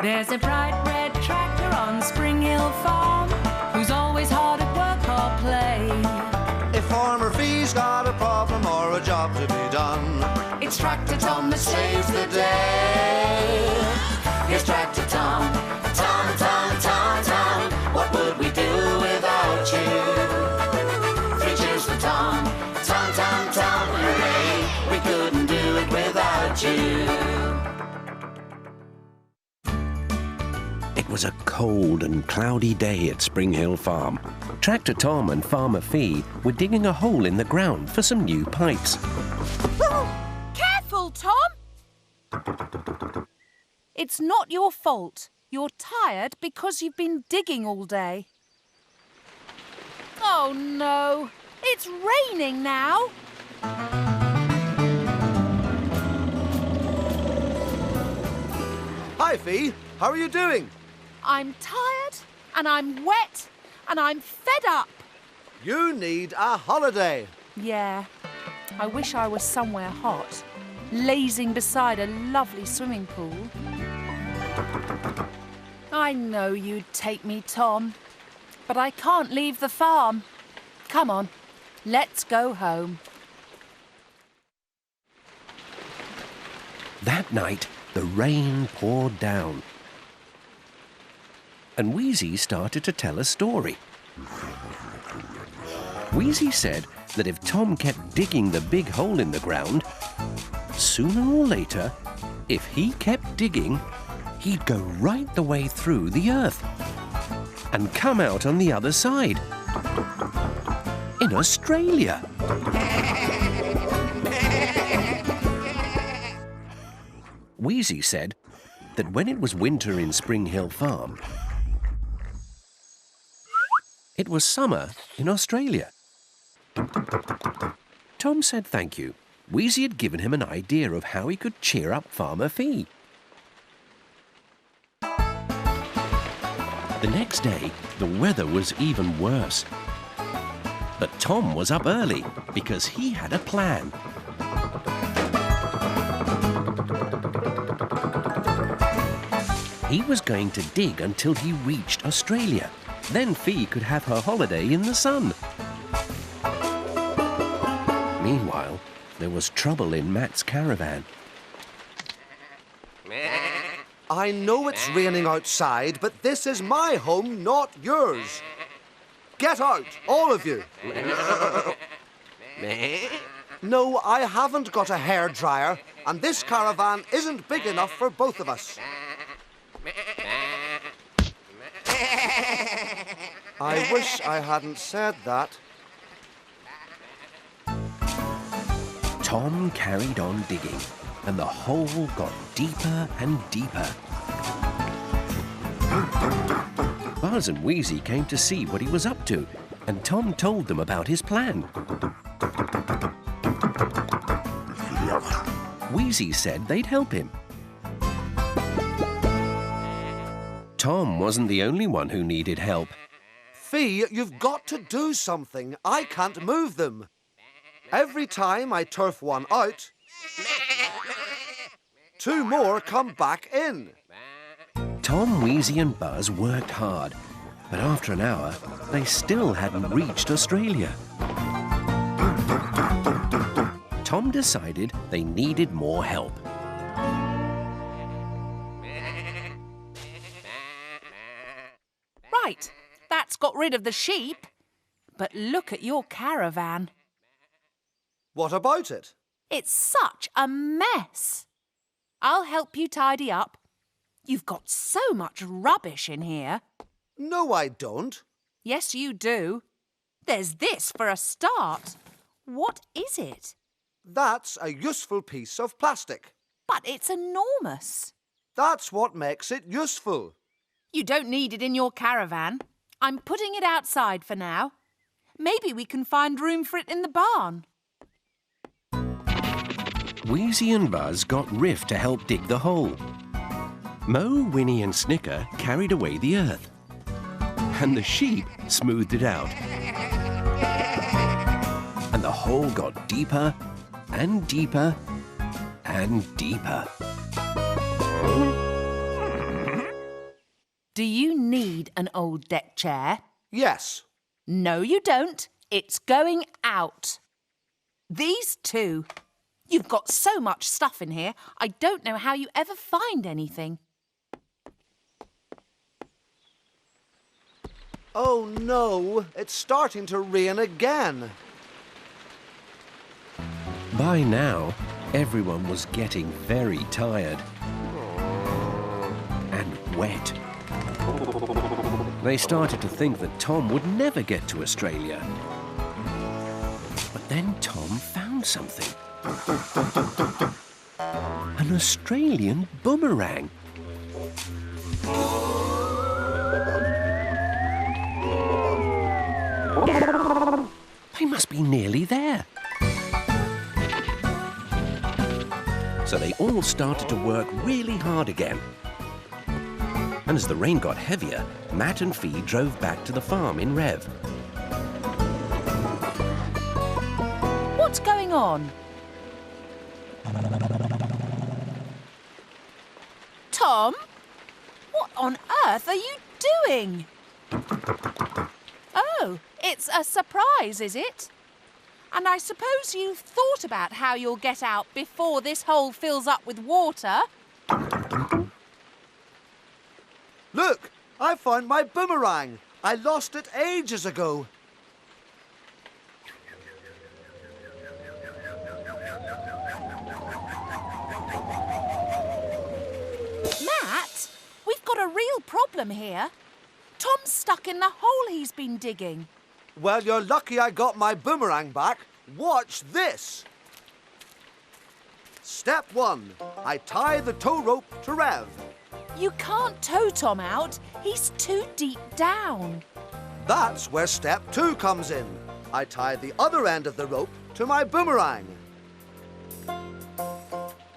There's a bright red tractor on Spring Hill Farm, who's always hard at work or play. If Farmer Fee's got a problem or a job to be done, It's Tractor Tom that saves the day. Here's Tractor Tom. Tom, Tom, Tom, Tom. What would we do without you? 3 cheers for Tom. Tom, Tom, Tom, hooray. We couldn't do it without you. It was a cold and cloudy day at Spring Hill Farm. Tractor Tom and Farmer Fee were digging a hole in the ground for some new pipes. Careful, Tom! It's not your fault. You're tired because you've been digging all day. Oh, no. It's raining now. Hi, Fee. How are you doing? I'm tired, and I'm wet, and I'm fed up. You need a holiday. Yeah, I wish I was somewhere hot, lazing beside a lovely swimming pool. I know you'd take me, Tom, but I can't leave the farm. Come on, let's go home. That night, the rain poured down. And Wheezy started to tell a story. Wheezy said that if Tom kept digging the big hole in the ground, sooner or later, if he kept digging, he'd go right the way through the earth and come out on the other side, in Australia. Wheezy said that when it was winter in Spring Hill Farm, it was summer in Australia. Tom said thank you. Wheezy had given him an idea of how he could cheer up Farmer Fee. The next day, the weather was even worse. But Tom was up early because he had a plan. He was going to dig until he reached Australia. Then Fee could have her holiday in the sun. Meanwhile, there was trouble in Matt's caravan. I know it's raining outside, but this is my home, not yours. Get out, all of you. No, I haven't got a hairdryer, and this caravan isn't big enough for both of us. I wish I hadn't said that. Tom carried on digging, and the hole got deeper and deeper. Buzz and Wheezy came to see what he was up to, and Tom told them about his plan. Wheezy said they'd help him. Tom wasn't the only one who needed help. Fee, you've got to do something. I can't move them. Every time I turf one out, 2 more come back in. Tom, Wheezy and Buzz worked hard, but after an hour, they still hadn't reached Australia. Tom decided they needed more help. Right, that's got rid of the sheep. But look at your caravan. What about it? It's such a mess. I'll help you tidy up. You've got so much rubbish in here. No, I don't. Yes, you do. There's this for a start. What is it? That's a useful piece of plastic. But it's enormous. That's what makes it useful. You don't need it in your caravan. I'm putting it outside for now. Maybe we can find room for it in the barn. Wheezy and Buzz got Riff to help dig the hole. Mo, Winnie and Snicker carried away the earth. And the sheep smoothed it out. And the hole got deeper and deeper and deeper. Do you need an old deck chair? Yes. No, you don't. It's going out. These two. You've got so much stuff in here, I don't know how you ever find anything. Oh no, it's starting to rain again. By now, everyone was getting very tired and wet. They started to think that Tom would never get to Australia. But then Tom found something. An Australian boomerang. They must be nearly there. So they all started to work really hard again. And as the rain got heavier, Matt and Fee drove back to the farm in Rev. What's going on? Tom? What on earth are you doing? Oh, it's a surprise, is it? And I suppose you've thought about how you'll get out before this hole fills up with water? Look, I found my boomerang. I lost it ages ago. Matt, we've got a real problem here. Tom's stuck in the hole he's been digging. Well, you're lucky I got my boomerang back. Watch this. Step 1. I tie the tow rope to Rev. You can't tow Tom out. He's too deep down. That's where step 2 comes in. I tie the other end of the rope to my boomerang.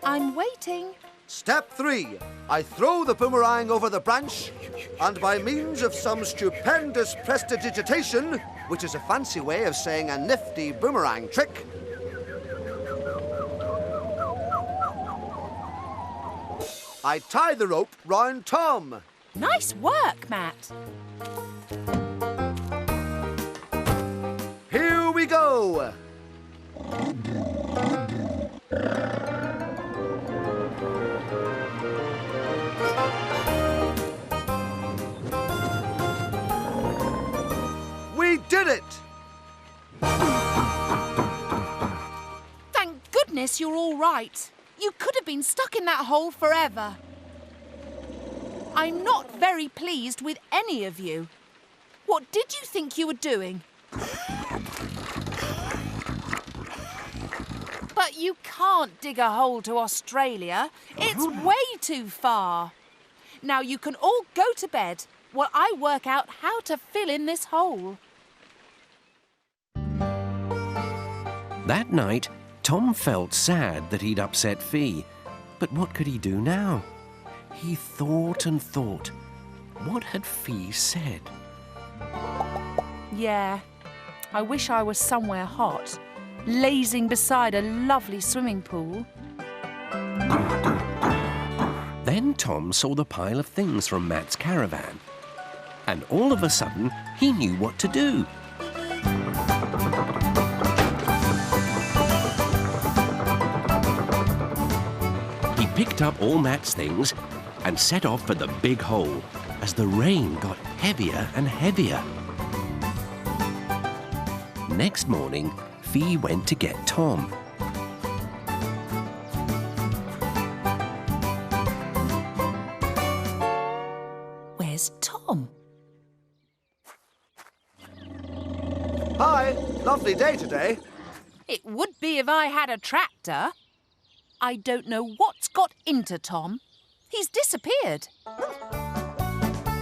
I'm waiting. Step 3. I throw the boomerang over the branch, and by means of some stupendous prestidigitation, which is a fancy way of saying a nifty boomerang trick, I tie the rope round Tom. Nice work, Matt. Here we go. We did it! Thank goodness you're all right. You could have been stuck in that hole forever. I'm not very pleased with any of you. What did you think you were doing? But you can't dig a hole to Australia. It's way too far. Now you can all go to bed while I work out how to fill in this hole. That night, Tom felt sad that he'd upset Fee. But what could he do now? He thought and thought. What had Fee said? Yeah, I wish I was somewhere hot, lazing beside a lovely swimming pool. Then Tom saw the pile of things from Matt's caravan. And all of a sudden, he knew what to do. He picked up all Matt's things and set off for the big hole as the rain got heavier and heavier. Next morning, Fee went to get Tom. Where's Tom? Hi, lovely day today. It would be if I had a tractor. I don't know what's got into Tom. He's disappeared.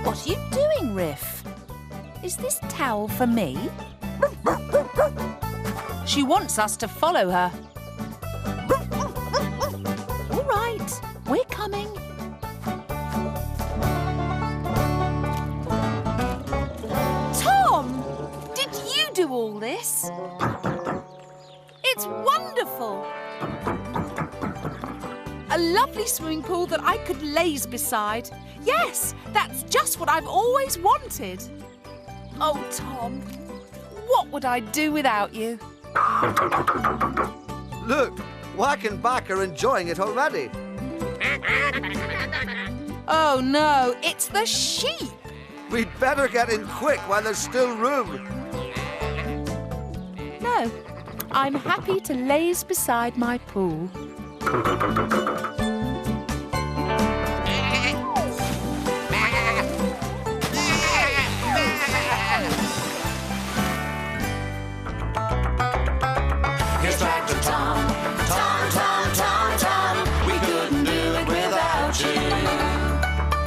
What are you doing, Riff? Is this towel for me? She wants us to follow her. All right, we're coming. Tom! Did you do all this? It's wonderful. A lovely swimming pool that I could laze beside. Yes, that's just what I've always wanted. Oh, Tom, what would I do without you? Look, Whack and Back are enjoying it already. Oh, no, it's the sheep. We'd better get in quick while there's still room. No, I'm happy to laze beside my pool.